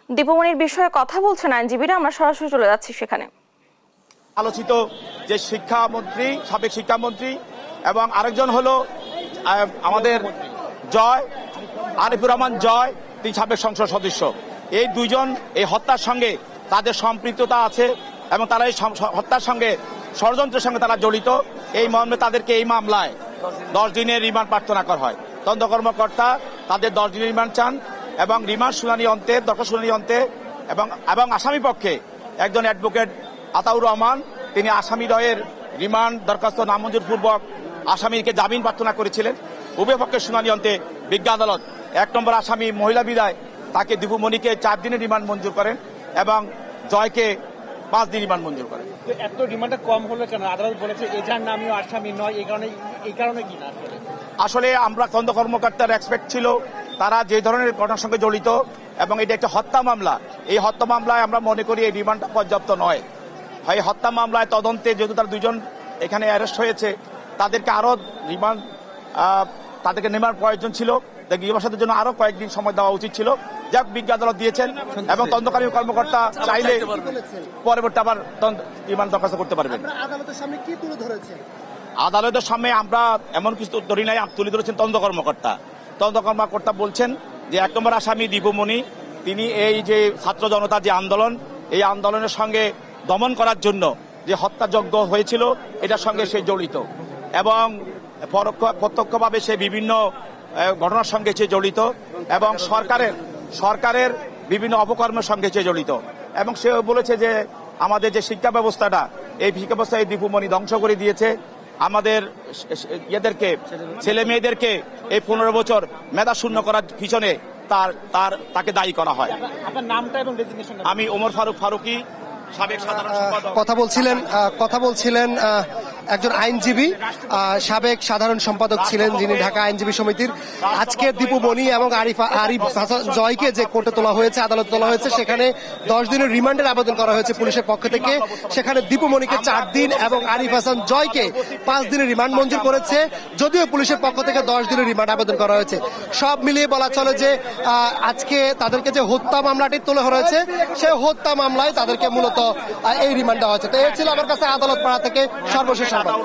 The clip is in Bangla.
দীপমণির বিষয়ে কথা বলছেন আইনজীবীরা, আমরা সরাসরি চলে যাচ্ছি সেখানে। আলোচিত যে শিক্ষামন্ত্রী, সাবেক শিক্ষামন্ত্রী এবং আরেকজন হলো আমাদের আরিফুর রহমান জয়, তিনি সাবেক সংসদ সদস্য। এই দুইজন এই হত্যার সঙ্গে তাদের সম্পৃক্ততা আছে এবং তারা এই হত্যার সঙ্গে ষড়যন্ত্রের সঙ্গে তারা জড়িত। এই মর্মে তাদেরকে এই মামলায় 10 দিনের রিমান্ড প্রার্থনা করা হয়। তদন্ত কর্মকর্তা তাদের 10 দিনের রিমান্ড চান এবং রিমান্ড শুনানি অন্তে, দরখাস্ত শুনানি অন্তে এবং আসামি পক্ষে একজন অ্যাডভোকেট আতাউর রহমান, তিনি আসামি দ্বয়ের রিমান্ড দরখাস্ত নামঞ্জুর পূর্বক আসামিকে জামিন প্রার্থনা করেছিলেন। উভয় পক্ষের শুনানি অন্তে বিজ্ঞ আদালত 1 নম্বর আসামি মহিলা বিদায় তাকে দীপুমণিকে 4 দিনের রিমান্ড মঞ্জুর করেন এবং জয়কে 5 দিন রিমান্ড মঞ্জুর করেন। এত রিমান্ডটা কম হলো কেন? আদালত বলেছে এজার নামীয় আসামি নয়, এই কারণে কি না? আসলে আমরা তদন্ত কর্মকর্তার এক্সপেক্ট ছিল তারা যে ধরনের ঘটনার সঙ্গে জড়িত এবং এটা একটা হত্যা মামলা, এই হত্যা মামলায় আমরা মনে করি এই রিমান্ডটা পর্যাপ্ত নয়। এই হত্যা মামলায় তদন্তে যেহেতু তারা 2 জন এখানে অ্যারেস্ট হয়েছে, তাদেরকে আরো রিমান্ড তাদেরকে নেওয়ার প্রয়োজন ছিল। জিজ্ঞাসাবাদের জন্য আরো কয়েকদিন সময় দেওয়া উচিত ছিল। যাক, বিজ্ঞ আদালত দিয়েছেন এবং তদন্তকারী কর্মকর্তা চাইলে পরবর্তী আবার রিমান্ড দরখাস্ত করতে পারবেন। আদালতের সামনে কি তুলে ধরেছেন? আদালতের সামনে আমরা এমন কিছু ধরি নাই, তুলে ধরেছেন তদন্ত কর্মকর্তা। তদন্ত কর্মকর্তা বলছেন যে 1 নম্বর আসামি দীপুমণি, তিনি এই যে ছাত্র জনতার যে আন্দোলন, এই আন্দোলনের সঙ্গে দমন করার জন্য যে হত্যাযজ্ঞ হয়েছিল এটার সঙ্গে সে জড়িত এবং প্রত্যক্ষভাবে সে বিভিন্ন ঘটনার সঙ্গে সে জড়িত এবং সরকারের বিভিন্ন অপকর্মের সঙ্গে সে জড়িত এবং সে বলেছে যে আমাদের যে শিক্ষা ব্যবস্থাটা, এই শিক্ষা ব্যবস্থা এই দীপুমণি ধ্বংস করে দিয়েছে। আমাদের ছেলে মেয়েদেরকে এই 15 বছর মেধা শূন্য করার পিছনে তাকে দায়ী করা হয়। আপনার নামটা এবং ডেজিগনেশন? আমি ওমর ফারুকী, সাবেক সাধারণ সম্পাদক। কথা বলছিলেন একজন আইনজীবী, সাবেক সাধারণ সম্পাদক ছিলেন যিনি ঢাকা আইনজীবী সমিতির। আজকে দীপুমণি এবং আরিফ হাসান জয়কে যে কোর্টে তোলা হয়েছে, আদালতে তোলা হয়েছে, সেখানে 10 দিনের রিমান্ডের আবেদন করা হয়েছে পুলিশের পক্ষ থেকে। সেখানে দীপুমণিকে 4 দিন এবং আরিফ হাসান জয়কে 5 দিনের রিমান্ড মঞ্জুর করেছে, যদিও পুলিশের পক্ষ থেকে 10 দিনের রিমান্ড আবেদন করা হয়েছে। সব মিলিয়ে বলা চলে যে আজকে তাদেরকে যে হত্যা মামলাটি তোলা হয়েছে, সেই হত্যা মামলায় তাদেরকে মূলত এই রিমান্ড দেওয়া হয়েছে। তো এই ছিল আমার কাছে আদালত পাড়া থেকে সর্বশেষ সংবাদ।